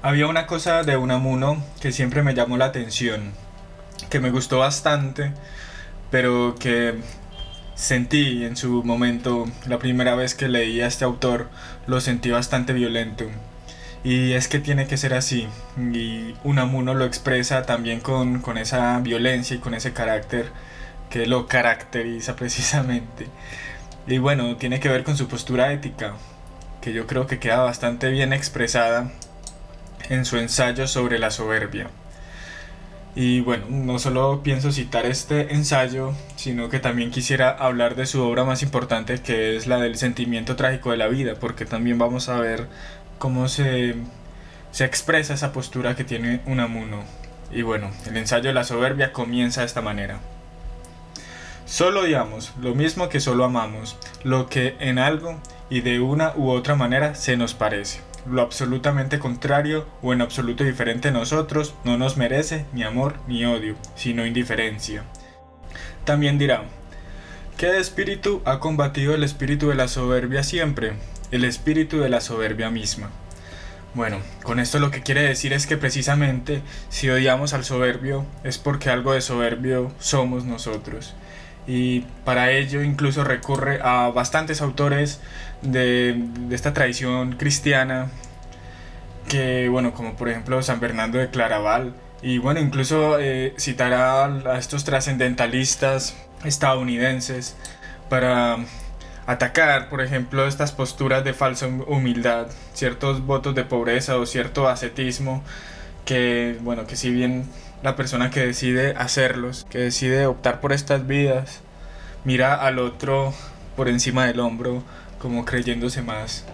Había una cosa de Unamuno que siempre me llamó la atención, que me gustó bastante, pero que sentí en su momento, la primera vez que leí a este autor, lo sentí bastante violento. Y es que tiene que ser así, y Unamuno lo expresa también con esa violencia y con ese carácter que lo caracteriza precisamente. Y bueno, tiene que ver con su postura ética, que yo creo que queda bastante bien expresada en su ensayo sobre la soberbia. Y bueno, no solo pienso citar este ensayo, sino que también quisiera hablar de su obra más importante, que es la del sentimiento trágico de la vida, porque también vamos a ver cómo se expresa esa postura que tiene Unamuno. Y bueno, el ensayo de la soberbia comienza de esta manera. Solo odiamos lo mismo que solo amamos, lo que en algo y de una u otra manera se nos parece. Lo absolutamente contrario o en absoluto diferente a nosotros no nos merece ni amor ni odio, sino indiferencia. También dirá, ¿qué espíritu ha combatido el espíritu de la soberbia siempre? El espíritu de la soberbia misma. Bueno, con esto lo que quiere decir es que precisamente si odiamos al soberbio es porque algo de soberbio somos nosotros. Y para ello incluso recurre a bastantes autores de esta tradición cristiana, que bueno, como por ejemplo San Fernando de Claraval, y bueno, incluso citará a estos trascendentalistas estadounidenses para atacar, por ejemplo, estas posturas de falsa humildad, ciertos votos de pobreza o cierto ascetismo que, bueno, que si bien la persona que decide hacerlos, que decide optar por estas vidas, mira al otro por encima del hombro como creyéndose más.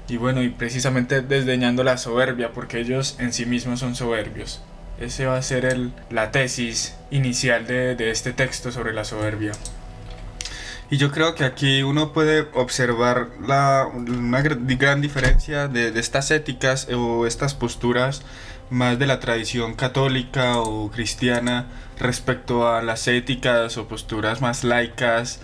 Y bueno, y precisamente desdeñando la soberbia, porque ellos en sí mismos son soberbios. Ese va a ser la tesis inicial de este texto sobre la soberbia. Y yo creo que aquí uno puede observar una gran diferencia de estas éticas o estas posturas más de la tradición católica o cristiana respecto a las éticas o posturas más laicas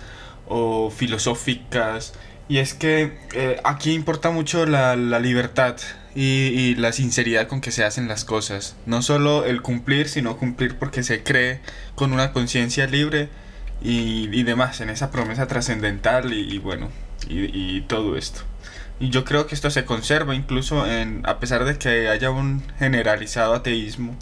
o filosóficas. Y es que aquí importa mucho la libertad y la sinceridad con que se hacen las cosas. No solo el cumplir, sino cumplir porque se cree con una conciencia libre y demás en esa promesa trascendental y bueno, y todo esto. Y yo creo que esto se conserva incluso a pesar de que haya un generalizado ateísmo.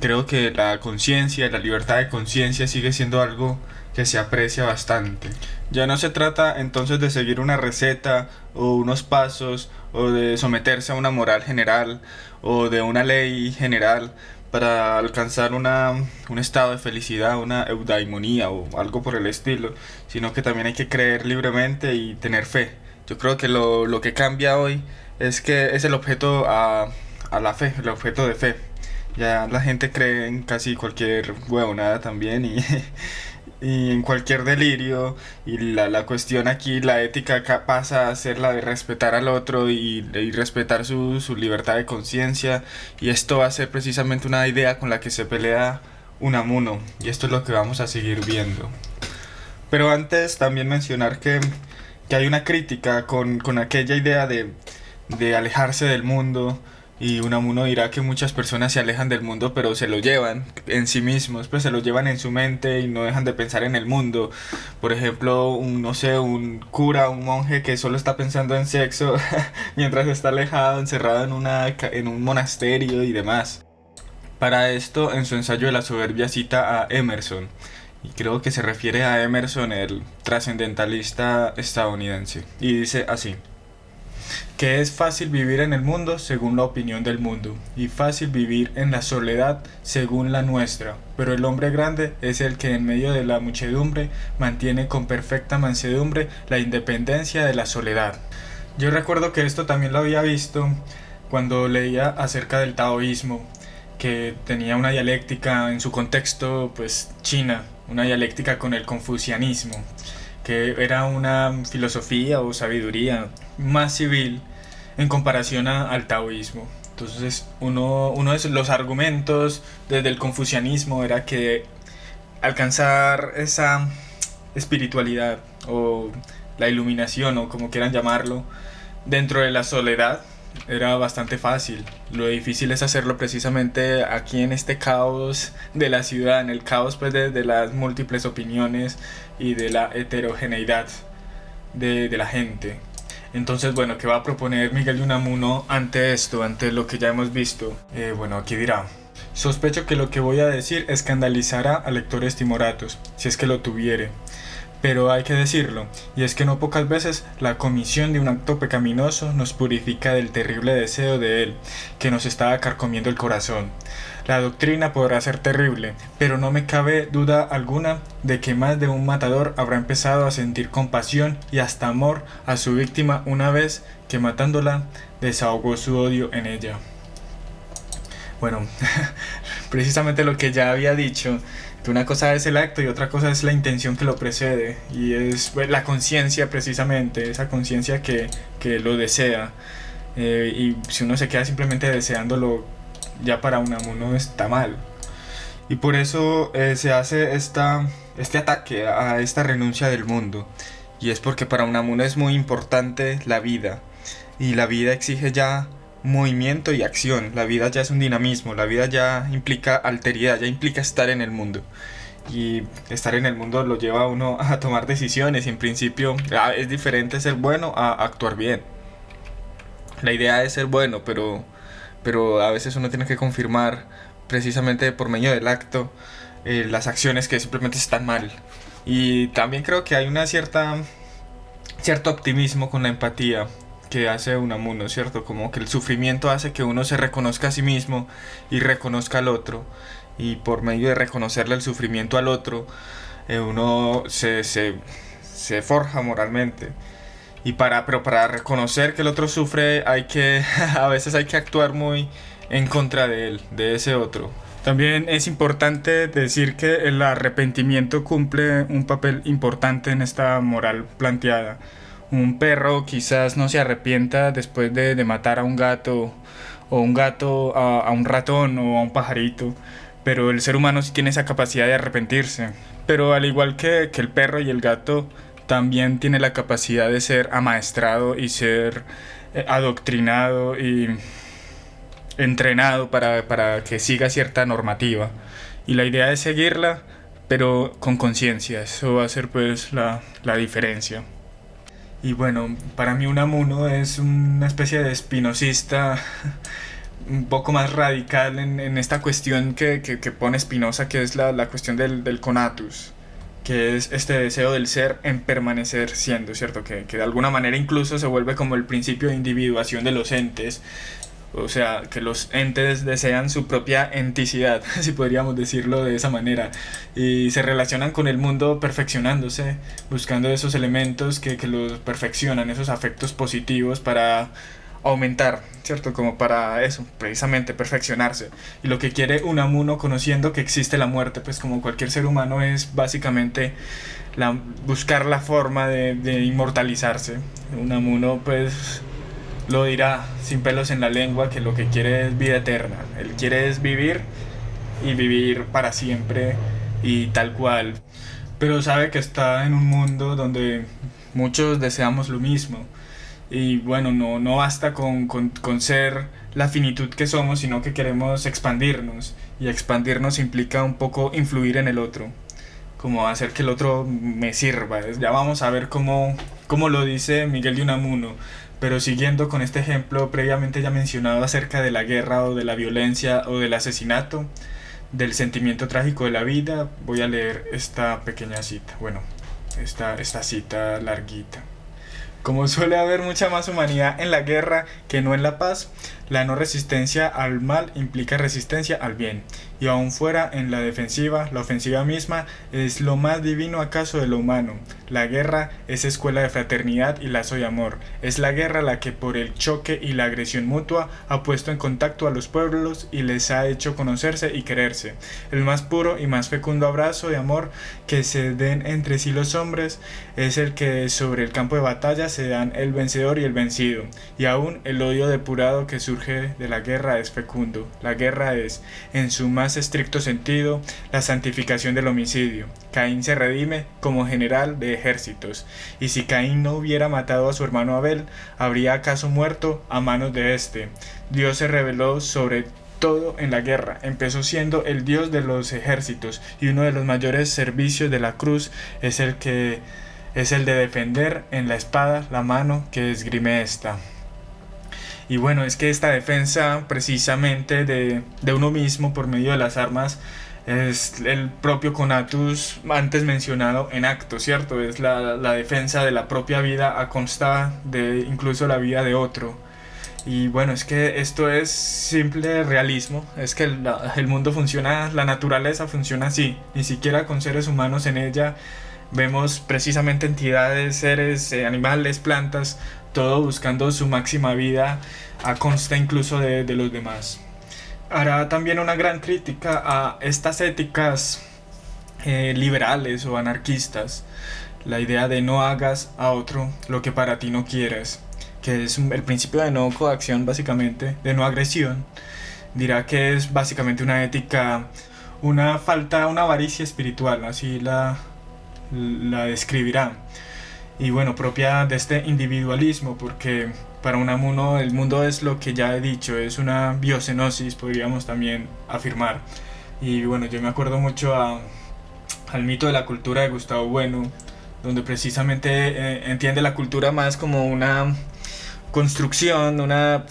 Creo que la conciencia, la libertad de conciencia sigue siendo algo que se aprecia bastante. Ya no se trata entonces de seguir una receta o unos pasos o de someterse a una moral general o de una ley general para alcanzar un estado de felicidad, una eudaimonía o algo por el estilo, sino que también hay que creer libremente y tener fe. Yo creo que lo que cambia hoy es que es el objeto a la fe, el objeto de fe. Ya la gente cree en casi cualquier huevonada también y en cualquier delirio y la cuestión aquí, la ética acá pasa a ser la de respetar al otro y respetar su libertad de conciencia, y esto va a ser precisamente una idea con la que se pelea Unamuno, y esto es lo que vamos a seguir viendo. Pero antes también mencionar que hay una crítica con aquella idea de alejarse del mundo. Y Unamuno dirá que muchas personas se alejan del mundo, pero se lo llevan en sí mismos, pues se lo llevan en su mente y no dejan de pensar en el mundo. Por ejemplo, no sé, un cura, un monje que solo está pensando en sexo mientras está alejado, encerrado en un monasterio y demás. Para esto, en su ensayo de la soberbia cita a Emerson, y creo que se refiere a Emerson, el trascendentalista estadounidense, y dice así: que es fácil vivir en el mundo según la opinión del mundo, y fácil vivir en la soledad según la nuestra, pero el hombre grande es el que en medio de la muchedumbre mantiene con perfecta mansedumbre la independencia de la soledad. Yo recuerdo que esto también lo había visto cuando leía acerca del taoísmo, que tenía una dialéctica en su contexto pues china, una dialéctica con el confucianismo, que era una filosofía o sabiduría más civil en comparación al taoísmo. Entonces, uno de los argumentos desde el confucianismo era que alcanzar esa espiritualidad o la iluminación o como quieran llamarlo, dentro de la soledad, era bastante fácil. Lo difícil es hacerlo precisamente aquí en este caos de la ciudad, en el caos pues de las múltiples opiniones y de la heterogeneidad de la gente. Entonces, bueno, ¿qué va a proponer Miguel de Unamuno ante esto, ante lo que ya hemos visto? Bueno, aquí dirá: sospecho que lo que voy a decir escandalizará a lectores timoratos, si es que lo tuviere. Pero hay que decirlo, y es que no pocas veces la comisión de un acto pecaminoso nos purifica del terrible deseo de él, que nos está carcomiendo el corazón. La doctrina podrá ser terrible, pero no me cabe duda alguna de que más de un matador habrá empezado a sentir compasión y hasta amor a su víctima una vez que matándola desahogó su odio en ella. Bueno, precisamente lo que ya había dicho, que una cosa es el acto y otra cosa es la intención que lo precede, y es pues, la conciencia precisamente, esa conciencia que lo desea, y si uno se queda simplemente deseándolo, ya para Unamuno está mal. Y por eso se hace este ataque a esta renuncia del mundo, y es porque para Unamuno es muy importante la vida, y la vida exige ya movimiento y acción. La vida ya es un dinamismo, la vida ya implica alteridad, ya implica estar en el mundo. Y estar en el mundo lo lleva a uno a tomar decisiones, y en principio es diferente ser bueno a actuar bien. La idea es ser bueno, pero a veces uno tiene que confirmar precisamente por medio del acto las acciones que simplemente están mal. Y también creo que hay una cierto optimismo con la empatía que hace Unamuno, ¿cierto? Como que el sufrimiento hace que uno se reconozca a sí mismo y reconozca al otro, y por medio de reconocerle el sufrimiento al otro, uno se forja moralmente. Pero para reconocer que el otro sufre a veces hay que actuar muy en contra de él, de ese otro. También es importante decir que el arrepentimiento cumple un papel importante en esta moral planteada. Un perro quizás no se arrepienta después de matar a un gato, o un gato a un ratón o a un pajarito, pero el ser humano sí tiene esa capacidad de arrepentirse. Pero al igual que el perro y el gato, también tiene la capacidad de ser amaestrado y ser adoctrinado y entrenado para que siga cierta normativa. Y la idea es seguirla, pero con conciencia. Eso va a ser pues la diferencia. Y bueno, para mí Unamuno es una especie de espinosista un poco más radical en esta cuestión que pone Spinoza, que es la cuestión del conatus, que es este deseo del ser en permanecer siendo, ¿cierto? Que de alguna manera incluso se vuelve como el principio de individuación de los entes. O sea, que los entes desean su propia enticidad, si podríamos decirlo de esa manera, y se relacionan con el mundo perfeccionándose, buscando esos elementos que los perfeccionan, esos afectos positivos para aumentar, ¿cierto? Como para eso, precisamente perfeccionarse. Y lo que quiere Unamuno, conociendo que existe la muerte, pues como cualquier ser humano, es básicamente buscar la forma de inmortalizarse. Unamuno, pues lo dirá sin pelos en la lengua, que lo que quiere es vida eterna. Él quiere es vivir, y vivir para siempre y tal cual. Pero sabe que está en un mundo donde muchos deseamos lo mismo. Y bueno, no basta con ser la finitud que somos, sino que queremos expandirnos. Y expandirnos implica un poco influir en el otro, como hacer que el otro me sirva. Ya vamos a ver cómo lo dice Miguel de Unamuno. Pero siguiendo con este ejemplo previamente ya mencionado acerca de la guerra o de la violencia o del asesinato, del sentimiento trágico de la vida, voy a leer esta pequeña cita. Bueno, esta cita larguita. Como suele haber mucha más humanidad en la guerra que no en la paz, la no resistencia al mal implica resistencia al bien. Y aun fuera en la defensiva, la ofensiva misma es lo más divino acaso de lo humano. La guerra es escuela de fraternidad y lazo de amor. Es la guerra la que por el choque y la agresión mutua ha puesto en contacto a los pueblos y les ha hecho conocerse y quererse. El más puro y más fecundo abrazo de amor que se den entre sí los hombres es el que sobre el campo de batalla se dan el vencedor y el vencido. Y aún el odio depurado que surge de la guerra es fecundo. La guerra es, en su más más estricto sentido, la santificación del homicidio. Caín se redime como general de ejércitos, y si Caín no hubiera matado a su hermano Abel, ¿habría acaso muerto a manos de éste? Dios se reveló sobre todo en la guerra, empezó siendo el Dios de los ejércitos, y uno de los mayores servicios de la cruz es el de defender en la espada la mano que esgrime esta. Y bueno, es que esta defensa precisamente de uno mismo por medio de las armas es el propio conatus antes mencionado en acto, ¿cierto? Es la defensa de la propia vida a costa de incluso la vida de otro. Y bueno, es que esto es simple realismo, es que el mundo funciona, la naturaleza funciona así, ni siquiera con seres humanos en ella vemos precisamente entidades, seres, animales, plantas, todo buscando su máxima vida a consta incluso de los demás. Hará también una gran crítica a estas éticas liberales o anarquistas, la idea de no hagas a otro lo que para ti no quieres, que es el principio de no coacción básicamente, de no agresión. Dirá que es básicamente una ética, una avaricia espiritual, así la describirá. Y bueno, propia de este individualismo, porque para Unamuno el mundo es lo que ya he dicho, es una biocenosis, podríamos también afirmar. Y bueno, yo me acuerdo mucho al mito de la cultura de Gustavo Bueno, donde precisamente entiende la cultura más como una construcción,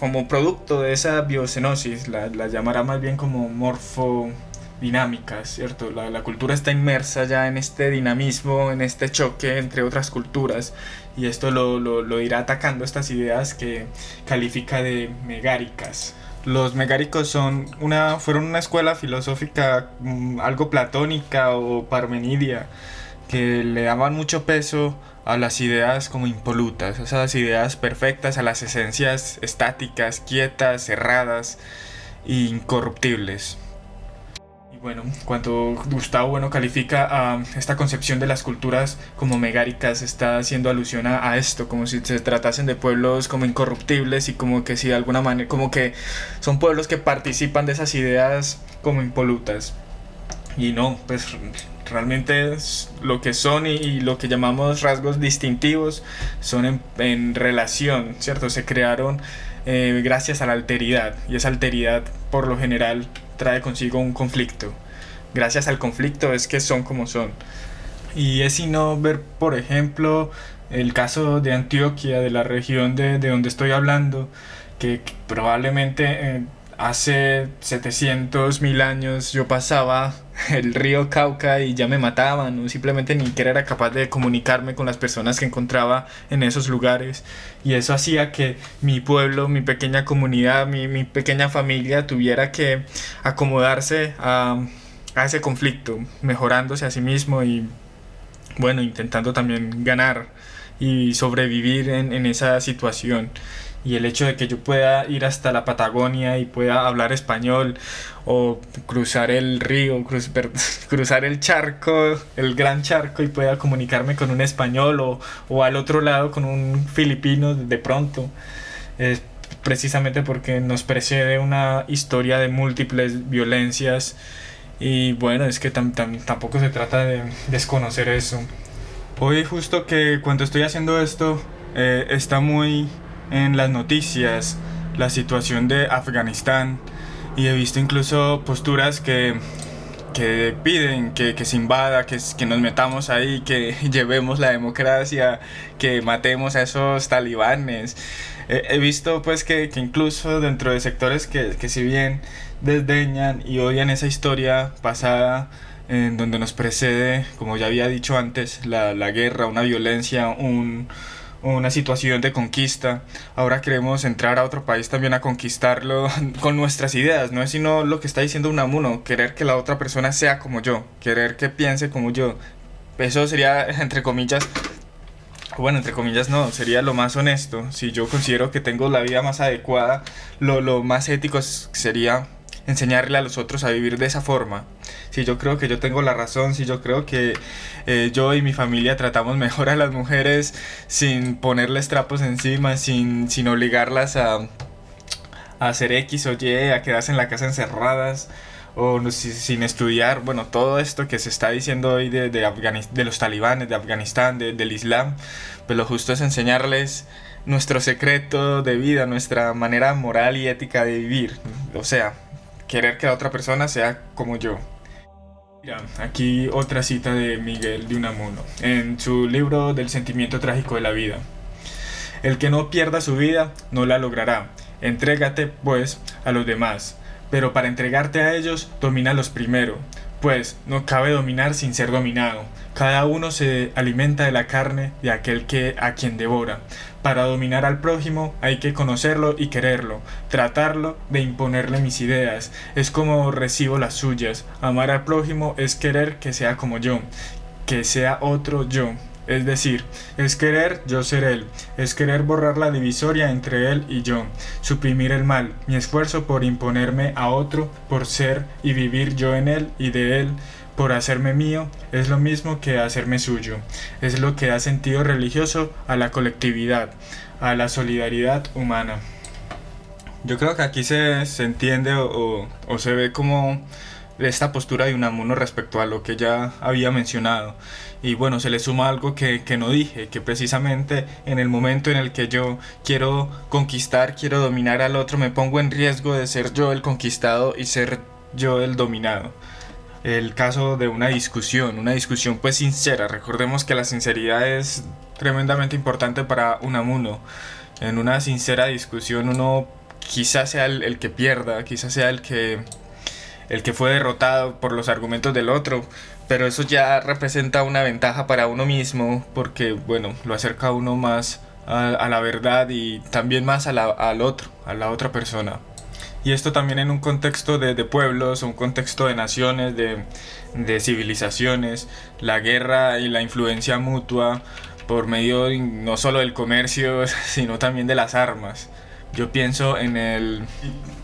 como producto de esa biocenosis, la llamará más bien como morfodinámica, ¿cierto? La cultura está inmersa ya en este dinamismo, en este choque entre otras culturas, y esto lo irá atacando estas ideas que califica de megáricas. Los megáricos fueron una escuela filosófica algo platónica o parmenidia, que le daban mucho peso a las ideas como impolutas, esas ideas perfectas, a las esencias estáticas, quietas, cerradas e incorruptibles. Y bueno, cuando Gustavo Bueno califica a esta concepción de las culturas como megáricas, está haciendo alusión a esto, como si se tratasen de pueblos como incorruptibles y como que si de alguna manera, como que son pueblos que participan de esas ideas como impolutas. Y no, pues realmente lo que son y lo que llamamos rasgos distintivos son en relación, ¿cierto? Se crearon gracias a la alteridad, y esa alteridad por lo general trae consigo un conflicto. Gracias al conflicto es que son como son. Y es sino ver, por ejemplo, el caso de Antioquia, de la región de donde estoy hablando, que probablemente hace 700.000 años yo pasaba el río Cauca y ya me mataban, o simplemente ni siquiera era capaz de comunicarme con las personas que encontraba en esos lugares, y eso hacía que mi pueblo, mi pequeña comunidad, mi pequeña familia tuviera que acomodarse a ese conflicto, mejorándose a sí mismo y bueno, intentando también ganar y sobrevivir en esa situación. Y el hecho de que yo pueda ir hasta la Patagonia y pueda hablar español, o cruzar el río, cruzar el charco, el gran charco, y pueda comunicarme con un español, o al otro lado con un filipino de pronto, es precisamente porque nos precede una historia de múltiples violencias. Y bueno, es que tampoco se trata de desconocer eso. Hoy justo que cuando estoy haciendo esto, está muy en las noticias la situación de Afganistán, y he visto incluso posturas que piden que se invada, que nos metamos ahí, que llevemos la democracia, que matemos a esos talibanes. He visto pues que incluso dentro de sectores que si bien desdeñan y odian esa historia pasada, en donde nos precede, como ya había dicho antes, la guerra, una violencia, una situación de conquista, ahora queremos entrar a otro país también a conquistarlo con nuestras ideas. No es sino lo que está diciendo Unamuno, querer que la otra persona sea como yo, querer que piense como yo. Eso sería, entre comillas, bueno, entre comillas no, sería lo más honesto. Si yo considero que tengo la vida más adecuada, lo más ético sería enseñarle a los otros a vivir de esa forma. Si yo creo que yo tengo la razón, si yo creo que yo y mi familia tratamos mejor a las mujeres sin ponerles trapos encima, sin obligarlas a hacer X o Y, a quedarse en la casa encerradas, o sin estudiar, bueno, todo esto que se está diciendo hoy de los talibanes, de Afganistán, del Islam, pues lo justo es enseñarles nuestro secreto de vida, nuestra manera moral y ética de vivir, o sea, querer que la otra persona sea como yo. Mira, aquí otra cita de Miguel de Unamuno, en su libro del sentimiento trágico de la vida. El que no pierda su vida no la logrará. Entrégate, pues, a los demás, pero para entregarte a ellos, domínalos primero, pues no cabe dominar sin ser dominado. Cada uno se alimenta de la carne de aquel a quien devora. Para dominar al prójimo hay que conocerlo y quererlo, tratarlo de imponerle mis ideas. Es como recibo las suyas. Amar al prójimo es querer que sea como yo, que sea otro yo. Es decir, es querer yo ser él, es querer borrar la divisoria entre él y yo, suprimir el mal, mi esfuerzo por imponerme a otro, por ser y vivir yo en él y de él, por hacerme mío, es lo mismo que hacerme suyo, es lo que da sentido religioso a la colectividad, a la solidaridad humana. Yo creo que aquí se entiende o se ve como esta postura de Unamuno respecto a lo que ya había mencionado. Y bueno, se le suma algo que no dije, que precisamente en el momento en el que yo quiero conquistar, quiero dominar al otro, me pongo en riesgo de ser yo el conquistado y ser yo el dominado. El caso de una discusión pues sincera. Recordemos que la sinceridad es tremendamente importante para Unamuno. En una sincera discusión uno quizás sea el que pierda, quizás sea el que fue derrotado por los argumentos del otro, pero eso ya representa una ventaja para uno mismo porque, bueno, lo acerca a uno más a la verdad y también más al otro, a la otra persona. Y esto también en un contexto de pueblos, un contexto de naciones, de civilizaciones, la guerra y la influencia mutua por medio no solo del comercio, sino también de las armas. Yo pienso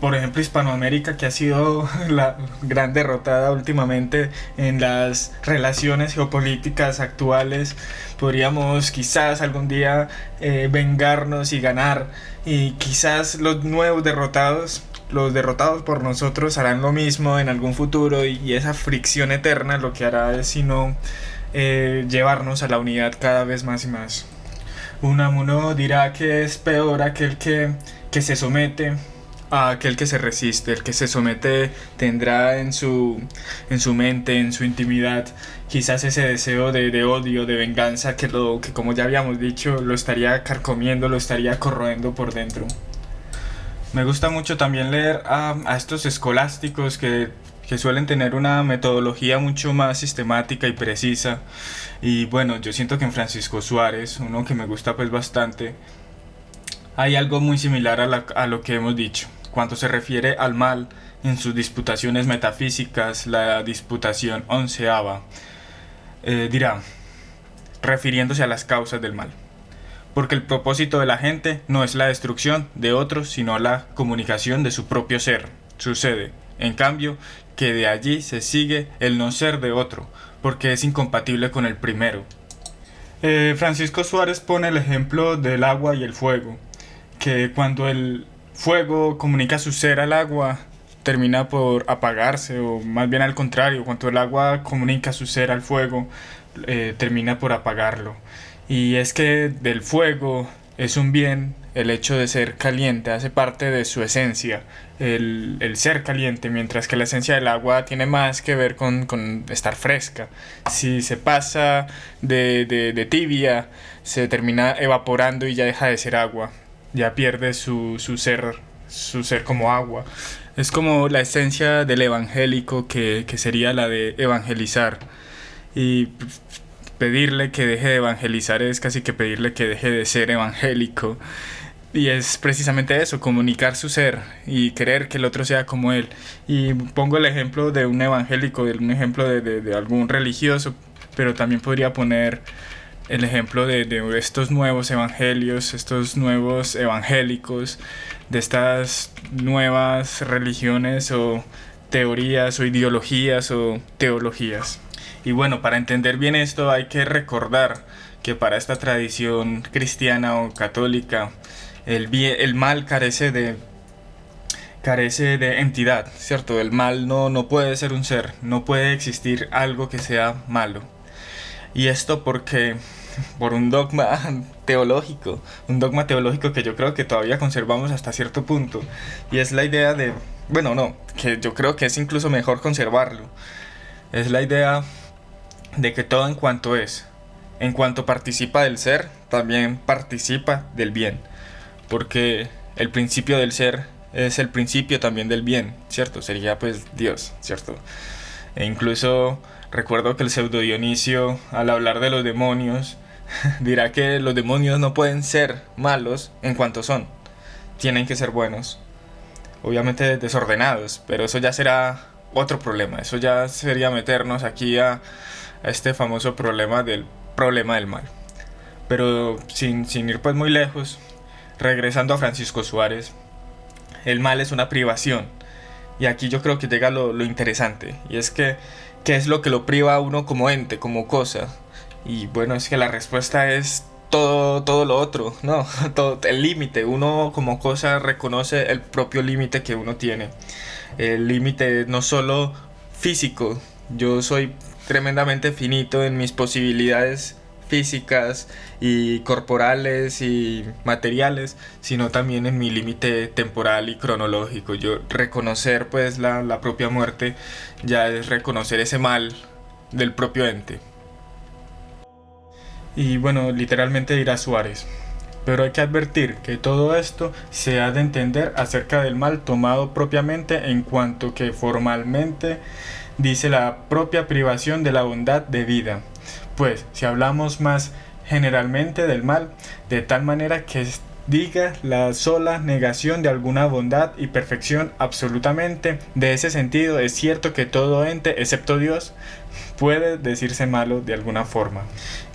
por ejemplo, Hispanoamérica, que ha sido la gran derrotada últimamente en las relaciones geopolíticas actuales. Podríamos quizás algún día vengarnos y ganar, y quizás los derrotados por nosotros harán lo mismo en algún futuro, y esa fricción eterna lo que hará es sino llevarnos a la unidad cada vez más y más. Unamuno dirá que es peor aquel que se somete a aquel que se resiste. El que se somete tendrá en su mente, en su intimidad, quizás ese deseo de odio, de venganza que como ya habíamos dicho, lo estaría carcomiendo, lo estaría corroendo por dentro. Me gusta mucho también leer a estos escolásticos que suelen tener una metodología mucho más sistemática y precisa. Y bueno, yo siento que en Francisco Suárez, uno que me gusta pues bastante, hay algo muy similar a lo que hemos dicho. Cuando se refiere al mal, en sus disputaciones metafísicas, la disputación 11ª, dirá, refiriéndose a las causas del mal: porque el propósito de la gente no es la destrucción de otros, sino la comunicación de su propio ser. Sucede, en cambio, que de allí se sigue el no ser de otro, porque es incompatible con el primero. Francisco Suárez pone el ejemplo del agua y el fuego, que cuando el fuego comunica su ser al agua, termina por apagarse, o más bien al contrario, cuando el agua comunica su ser al fuego, termina por apagarlo. Y es que del fuego es un bien el hecho de ser caliente, hace parte de su esencia, el ser caliente, mientras que la esencia del agua tiene más que ver con estar fresca. Si se pasa de tibia, se termina evaporando y ya deja de ser agua, ya pierde su ser como agua. Es como la esencia del evangélico, que sería la de evangelizar. Y pedirle que deje de evangelizar es casi que pedirle que deje de ser evangélico. Y es precisamente eso, comunicar su ser y querer que el otro sea como él. Y pongo el ejemplo de un evangélico, de un ejemplo de algún religioso, pero también podría poner el ejemplo de estos nuevos evangelios, estos nuevos evangélicos, de estas nuevas religiones o teorías o ideologías o teologías. Y bueno, para entender bien esto hay que recordar que para esta tradición cristiana o católica el mal carece de entidad, ¿cierto? El mal no puede ser un ser, no puede existir algo que sea malo. Y esto porque por un dogma teológico que yo creo que todavía conservamos hasta cierto punto, y es la idea de, bueno, no, que yo creo que es incluso mejor conservarlo, es la idea de que todo en cuanto participa del ser, también participa del bien, porque el principio del ser es el principio también del bien, ¿cierto? Sería pues Dios, ¿cierto? E incluso recuerdo que el pseudo Dionisio, al hablar de los demonios, dirá que los demonios no pueden ser malos en cuanto son, tienen que ser buenos, obviamente desordenados, pero eso ya será otro problema, eso ya sería meternos aquí a este famoso problema del mal. Pero sin ir pues muy lejos, regresando a Francisco Suárez, el mal es una privación. Y aquí yo creo que llega lo interesante, y es que ¿qué es lo que lo priva a uno como ente, como cosa? Y bueno, es que la respuesta es todo lo otro, ¿no? Todo, el límite, uno como cosa reconoce el propio límite que uno tiene. El límite no solo físico, yo soy tremendamente finito en mis posibilidades físicas y corporales y materiales, sino también en mi límite temporal y cronológico. Yo reconocer pues la propia muerte ya es reconocer ese mal del propio ente. Y bueno, literalmente dirá Suárez. Pero hay que advertir que todo esto se ha de entender acerca del mal tomado propiamente en cuanto que formalmente dice la propia privación de la bondad de vida. Pues si hablamos más generalmente del mal, de tal manera que diga la sola negación de alguna bondad y perfección absolutamente, de ese sentido es cierto que todo ente, excepto Dios, puede decirse malo de alguna forma.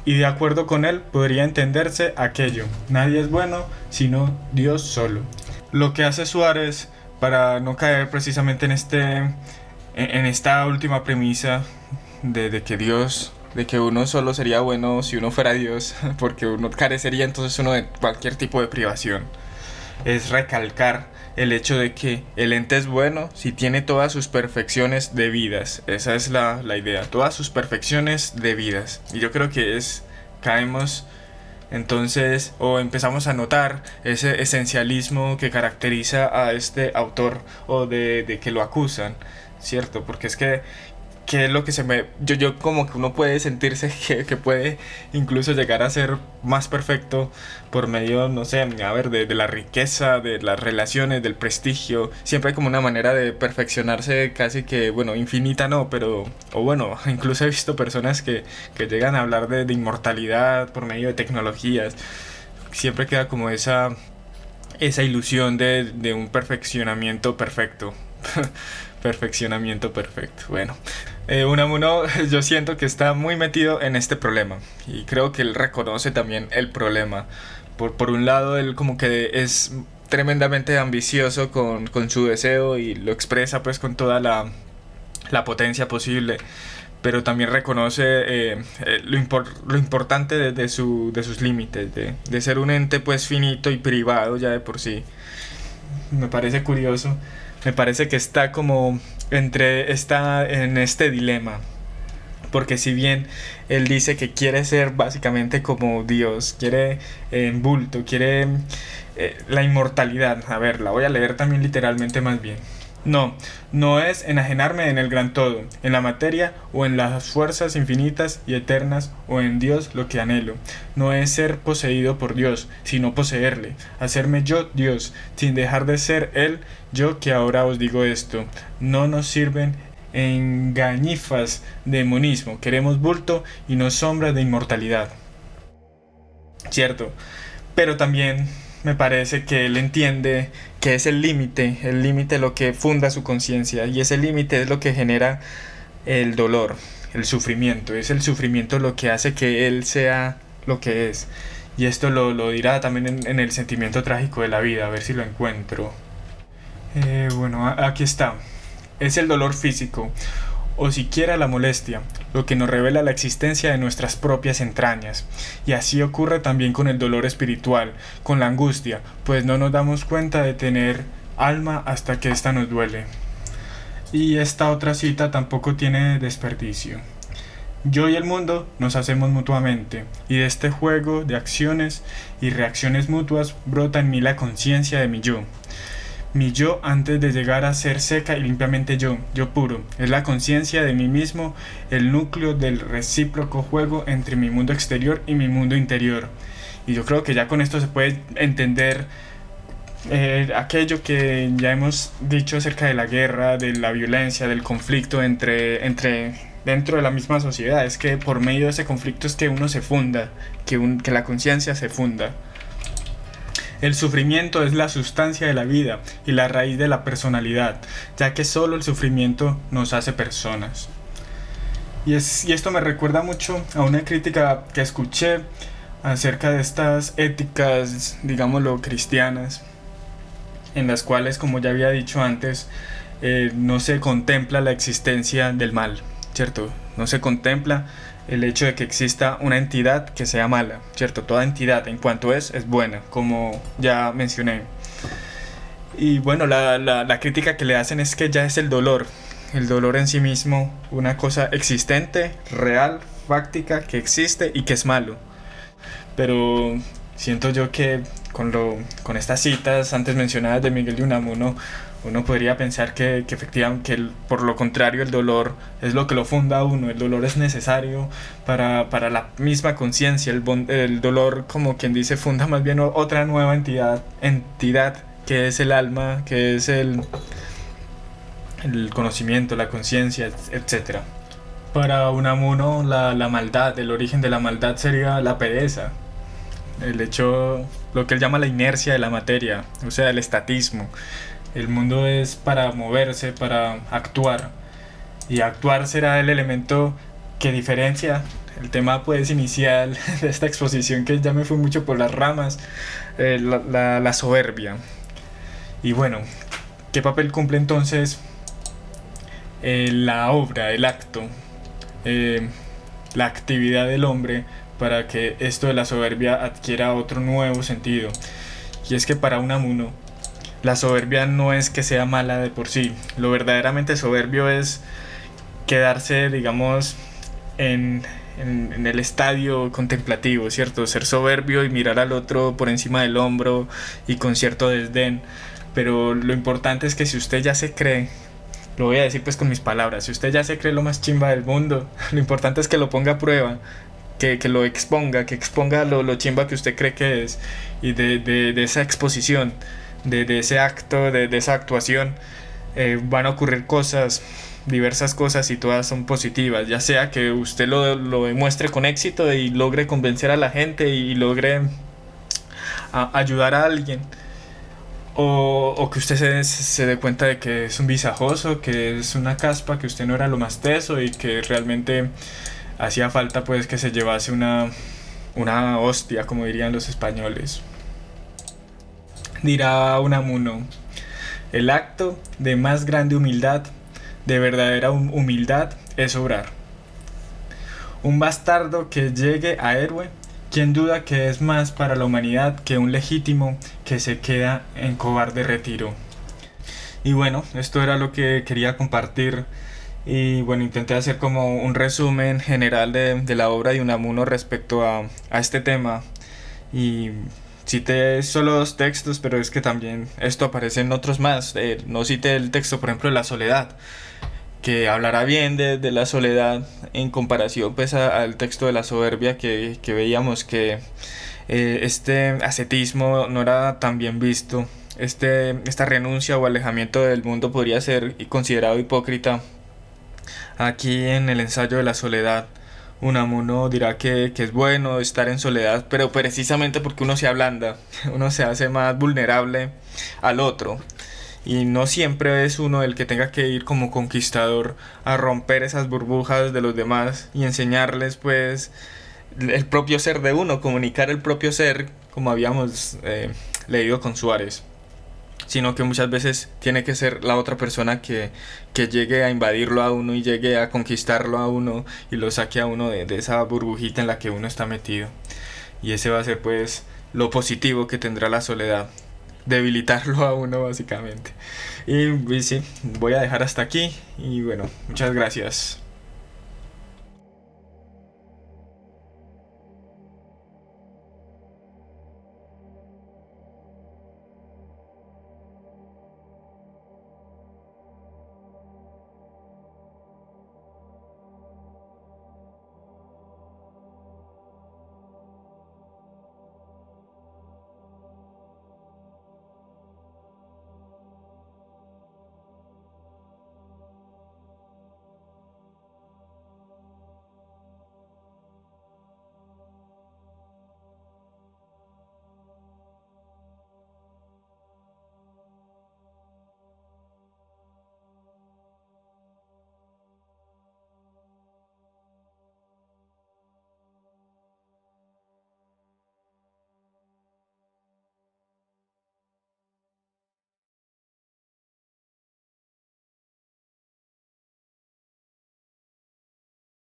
Y de acuerdo con él podría entenderse aquello: nadie es bueno sino Dios solo. Lo que hace Suárez para no caer precisamente en esta última premisa de que Dios, de que uno solo sería bueno si uno fuera Dios, porque uno carecería entonces uno de cualquier tipo de privación, es recalcar el hecho de que el ente es bueno si tiene todas sus perfecciones debidas. Esa es la idea, todas sus perfecciones debidas. Y yo creo que caemos entonces, o empezamos a notar ese esencialismo que caracteriza a este autor, o de que lo acusan, ¿cierto? Porque es que es lo que yo como que uno puede sentirse que puede incluso llegar a ser más perfecto por medio, no sé, a ver, de la riqueza, de las relaciones, del prestigio. Siempre hay como una manera de perfeccionarse casi que, bueno, infinita no, pero, o bueno, incluso he visto personas que llegan a hablar de inmortalidad por medio de tecnologías. Siempre queda como esa ilusión de un perfeccionamiento perfecto. Perfeccionamiento perfecto. Bueno, Unamuno yo siento que está muy metido en este problema, y creo que él reconoce también el problema. Por un lado, él como que es tremendamente ambicioso con su deseo y lo expresa pues con toda la potencia posible, pero también reconoce lo importante de sus límites, de ser un ente pues finito y privado ya de por sí. Me parece curioso. Me parece que está como está en este dilema, porque si bien él dice que quiere ser básicamente como Dios, quiere en bulto, quiere la inmortalidad. A ver, la voy a leer también literalmente más bien. No es enajenarme en el gran todo, en la materia o en las fuerzas infinitas y eternas o en Dios lo que anhelo. No es ser poseído por Dios, sino poseerle, hacerme yo Dios, sin dejar de ser Él yo que ahora os digo esto. No nos sirven engañifas de monismo, queremos bulto y no sombras de inmortalidad. Cierto, pero también me parece que él entiende que es el límite lo que funda su conciencia, y ese límite es lo que genera el dolor, el sufrimiento. Es el sufrimiento lo que hace que él sea lo que es. Y esto lo dirá también en el sentimiento trágico de la vida, a ver si lo encuentro. Bueno, aquí está. Es el dolor físico, o siquiera la molestia, lo que nos revela la existencia de nuestras propias entrañas. Y así ocurre también con el dolor espiritual, con la angustia, pues no nos damos cuenta de tener alma hasta que ésta nos duele. Y esta otra cita tampoco tiene desperdicio. Yo y el mundo nos hacemos mutuamente, y de este juego de acciones y reacciones mutuas brota en mí la conciencia de mi yo. Mi yo antes de llegar a ser seca y limpiamente yo puro, es la conciencia de mí mismo, el núcleo del recíproco juego entre mi mundo exterior y mi mundo interior. Y yo creo que ya con esto se puede entender aquello que ya hemos dicho acerca de la guerra, de la violencia, del conflicto dentro de la misma sociedad. Es que por medio de ese conflicto es que uno se funda, que la conciencia se funda. El sufrimiento es la sustancia de la vida y la raíz de la personalidad, ya que solo el sufrimiento nos hace personas. Y esto me recuerda mucho a una crítica que escuché acerca de estas éticas, digámoslo, cristianas, en las cuales, como ya había dicho antes, no se contempla la existencia del mal, ¿cierto? No se contempla el hecho de que exista una entidad que sea mala, ¿cierto? Toda entidad, en cuanto es buena, como ya mencioné. Y bueno, la crítica que le hacen es que ya es el dolor en sí mismo, una cosa existente, real, fáctica, que existe y que es malo. Pero siento yo que con estas citas antes mencionadas de Miguel de Unamuno, uno podría pensar que efectivamente, por lo contrario, el dolor es lo que lo funda a uno. El dolor es necesario para la misma conciencia. El dolor, como quien dice, funda más bien otra nueva entidad que es el alma, que es el conocimiento, la conciencia, etc. Para Unamuno, la maldad, el origen de la maldad sería la pereza. El hecho, lo que él llama la inercia de la materia, o sea, el estatismo. El mundo es para moverse, para actuar, y actuar será el elemento que diferencia el tema pues inicial de esta exposición, que ya me fui mucho por las ramas, la soberbia. Y bueno, ¿qué papel cumple entonces la obra, el acto, la actividad del hombre para que esto de la soberbia adquiera otro nuevo sentido? Y es que para Unamuno, la soberbia no es que sea mala de por sí. Lo verdaderamente soberbio es quedarse, digamos, en el estadio contemplativo, ¿cierto? Ser soberbio y mirar al otro por encima del hombro y con cierto desdén. Pero lo importante es que si usted ya se cree, lo voy a decir pues con mis palabras, si usted ya se cree lo más chimba del mundo, lo importante es que lo ponga a prueba, que lo exponga, que exponga lo chimba que usted cree que es. Y de esa exposición, de ese acto, de esa actuación, van a ocurrir cosas, diversas cosas, y todas son positivas, ya sea que usted lo demuestre con éxito y logre convencer a la gente y logre ayudar a alguien, o que usted se dé cuenta de que es un visajoso, que es una caspa, que usted no era lo más teso y que realmente hacía falta pues que se llevase una hostia, como dirían los españoles. Dirá Unamuno: el acto de más grande humildad, de verdadera humildad, es obrar. Un bastardo que llegue a héroe, ¿quién duda que es más para la humanidad que un legítimo que se queda en cobarde retiro? Y bueno, esto era lo que quería compartir. Y bueno, intenté hacer como un resumen general de la obra de Unamuno respecto a este tema. Y cité solo 2 textos, pero es que también esto aparece en otros más. No cité el texto, por ejemplo, de La Soledad, que hablará bien de la soledad en comparación pues al texto de la soberbia, que veíamos que este ascetismo no era tan bien visto. Esta renuncia o alejamiento del mundo podría ser considerado hipócrita. Aquí en el ensayo de la soledad, Unamuno dirá que es bueno estar en soledad, pero precisamente porque uno se ablanda, uno se hace más vulnerable al otro. Y no siempre es uno el que tenga que ir como conquistador a romper esas burbujas de los demás y enseñarles pues el propio ser de uno, comunicar el propio ser, como habíamos leído con Suárez, sino que muchas veces tiene que ser la otra persona que llegue a invadirlo a uno y llegue a conquistarlo a uno y lo saque a uno de esa burbujita en la que uno está metido. Y ese va a ser pues lo positivo que tendrá la soledad. debilitarlo a uno básicamente. Y sí, voy a dejar hasta aquí y bueno, muchas gracias.